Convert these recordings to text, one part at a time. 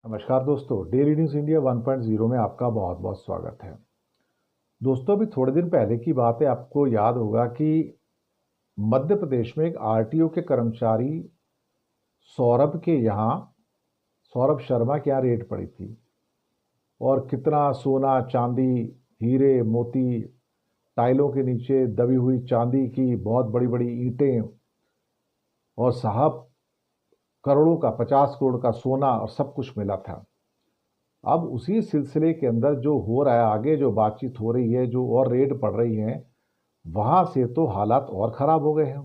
नमस्कार दोस्तों, daily news India 1.0 में आपका बहुत बहुत स्वागत है। दोस्तों, अभी थोड़े दिन पहले की बात है, आपको याद होगा कि मध्य प्रदेश में एक आरटीओ के कर्मचारी सौरभ शर्मा के यहाँ रेड पड़ी थी और कितना सोना चांदी, हीरे मोती, टाइलों के नीचे दबी हुई चांदी की बहुत बड़ी बड़ी ईंटें और साहब करोड़ों का 50 करोड़ का सोना और सब कुछ मिला था। अब उसी सिलसिले के अंदर जो हो रहा है, आगे जो बातचीत हो रही है, जो और रेड पड़ रही हैं, वहाँ से तो हालात और ख़राब हो गए हैं।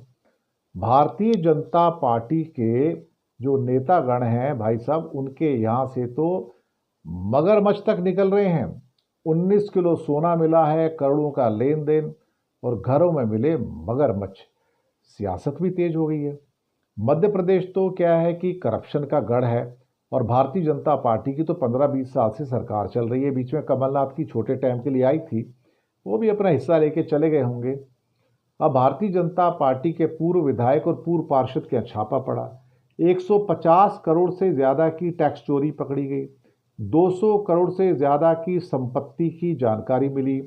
भारतीय जनता पार्टी के जो नेतागण हैं भाई साहब, उनके यहाँ से तो मगरमच्छ तक निकल रहे हैं। 19 किलो सोना मिला है, करोड़ों का लेन देन और घरों में मिले मगरमच्छ। सियासत भी तेज हो गई है। मध्य प्रदेश तो क्या है कि करप्शन का गढ़ है और भारतीय जनता पार्टी की तो 15-20 साल से सरकार चल रही है। बीच में कमलनाथ की छोटे टाइम के लिए आई थी, वो भी अपना हिस्सा लेके चले गए होंगे। अब भारतीय जनता पार्टी के पूर्व विधायक और पूर्व पार्षद के छापा पड़ा। 150 करोड़ से ज़्यादा की टैक्स चोरी पकड़ी गई। 200 करोड़ से ज़्यादा की संपत्ति की जानकारी मिली।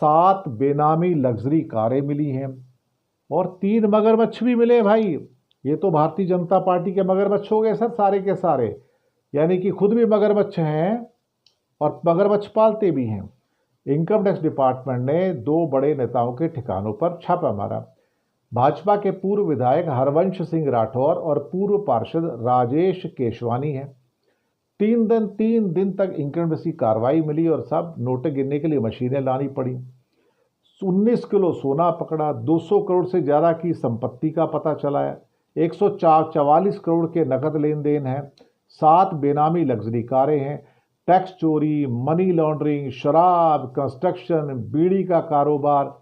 7 बेनामी लग्जरी कारें मिली हैं और 3 मगरमच्छ भी मिले भाई। ये तो भारतीय जनता पार्टी के मगरमच्छ हो गए सर, सारे के सारे। यानी कि खुद भी मगरमच्छ हैं और मगरमच्छ पालते भी हैं। इनकम टैक्स डिपार्टमेंट ने 2 बड़े नेताओं के ठिकानों पर छापा मारा। भाजपा के पूर्व विधायक हरवंश सिंह राठौर और पूर्व पार्षद राजेश केशवानी हैं। 3 दिन तक इनकम टैक्स की कार्रवाई मिली और सब नोटें गिनने के लिए मशीनें लानी पड़ी। 19 किलो सोना पकड़ा, 200 करोड़ से ज़्यादा की संपत्ति का पता चला है, 144 करोड़ के नकद लेन देन है, 7 बेनामी लग्जरी कारें हैं, टैक्स चोरी, मनी लॉन्ड्रिंग, शराब, कंस्ट्रक्शन, बीड़ी का कारोबार।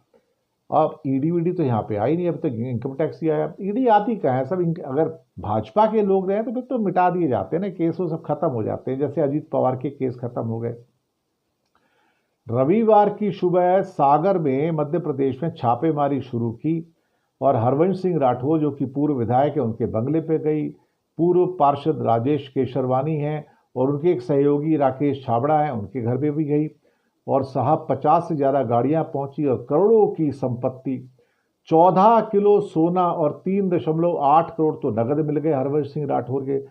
अब ईडी तो यहाँ पे आई नहीं, अब तक इनकम टैक्स ही आया। ईडी आती कहाँ है सब? अगर भाजपा के लोग रहे तो फिर तो मिटा दिए जाते हैं ना, केस वो सब खत्म हो जाते हैं, जैसे अजीत पवार के केस खत्म हो गए। रविवार की सुबह सागर में मध्य प्रदेश में छापेमारी शुरू की और हरवंश सिंह राठौर, जो कि पूर्व विधायक है, उनके बंगले पे गई। पूर्व पार्षद राजेश केशरवानी हैं और उनके एक सहयोगी राकेश छाबड़ा हैं, उनके घर पे भी गई और साहब 50 से ज़्यादा गाड़ियां पहुंची और करोड़ों की संपत्ति। 14 किलो सोना और 3.8 करोड़ तो नगद मिल गए हरवंश सिंह राठौर के।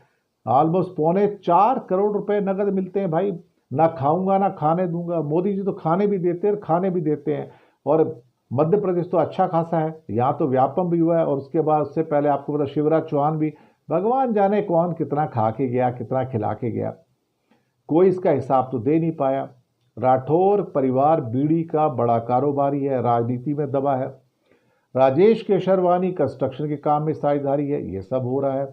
ऑलमोस्ट 3.25 करोड़ रुपए नगद मिलते हैं भाई। ना खाऊंगा ना खाने दूंगा। मोदी जी तो खाने भी देते हैं और खाने भी देते हैं। और मध्य प्रदेश तो अच्छा खासा है, यहाँ तो व्यापम भी हुआ है और उसके बाद उससे पहले आपको पता शिवराज चौहान भी, भगवान जाने कौन कितना खा के गया, कितना खिला के गया, कोई इसका हिसाब तो दे नहीं पाया। राठौर परिवार बीड़ी का बड़ा कारोबारी है, राजनीति में दबा है। राजेश केशरवानी कंस्ट्रक्शन के काम में साझेदारी है। ये सब हो रहा है।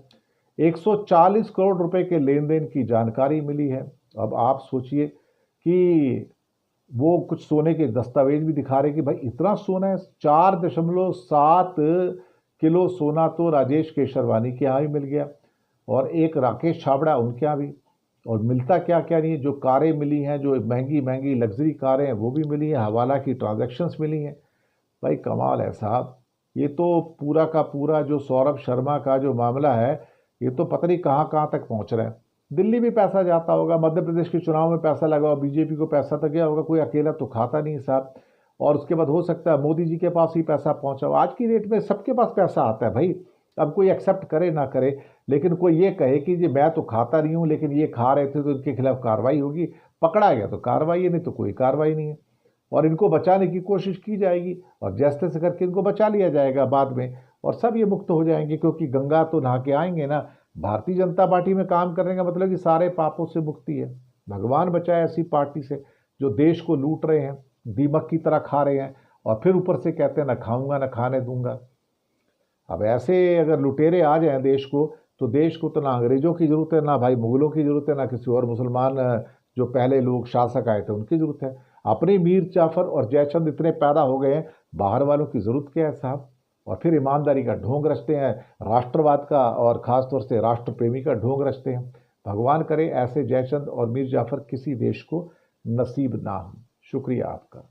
140 करोड़ रुपए के लेन देन की जानकारी मिली है। अब आप सोचिए कि वो कुछ सोने के दस्तावेज भी दिखा रहे कि भाई इतना सोना है। 4.7 किलो सोना तो राजेश केशरवानी के यहाँ भी मिल गया और एक राकेश छाबड़ा उनके यहाँ भी। और मिलता क्या क्या नहीं है, जो कारें मिली हैं, जो महंगी महंगी लग्जरी कारें हैं वो भी मिली हैं, हवाला की ट्रांजैक्शंस मिली हैं। भाई कमाल है साहब। ये तो पूरा का पूरा जो सौरभ शर्मा का जो मामला है, ये तो पता नहीं कहाँ कहाँ तक पहुँच रहा है। दिल्ली भी पैसा जाता होगा, मध्य प्रदेश के चुनाव में पैसा लगा, बीजेपी को पैसा तो गया होगा, कोई अकेला तो खाता नहीं साहब। और उसके बाद हो सकता है मोदी जी के पास ही पैसा पहुंचा हो। आज की डेट में सबके पास पैसा आता है भाई। अब कोई एक्सेप्ट करे ना करे, लेकिन कोई ये कहे कि जी मैं तो खाता नहीं हूँ लेकिन ये खा रहे थे तो इनके खिलाफ कार्रवाई होगी, पकड़ा गया तो कार्रवाई है, नहीं तो कोई कार्रवाई नहीं है। और इनको बचाने की कोशिश की जाएगी और जैसे तैसे करके इनको बचा लिया जाएगा बाद में और सब ये मुक्त हो जाएंगे, क्योंकि गंगा तो नहा के आएंगे ना। भारतीय जनता पार्टी में काम करने का मतलब कि सारे पापों से मुक्ति है। भगवान बचाए ऐसी पार्टी से जो देश को लूट रहे हैं, दीमक की तरह खा रहे हैं और फिर ऊपर से कहते हैं ना खाऊंगा ना खाने दूंगा। अब ऐसे अगर लुटेरे आ जाएं देश को, तो देश को तो ना अंग्रेजों की जरूरत है, ना भाई मुगलों की जरूरत है, ना किसी और मुसलमान जो पहले लोग शासक आए थे उनकी जरूरत है। अपने मीर जाफर और जयचंद इतने पैदा हो गए हैं, बाहर वालों की जरूरत क्या है साहब। और फिर ईमानदारी का ढोंग रचते हैं, राष्ट्रवाद का और ख़ासतौर से राष्ट्र प्रेमी का ढोंग रचते हैं। भगवान करे ऐसे जयचंद और मीर जाफर किसी देश को नसीब ना हो। शुक्रिया आपका।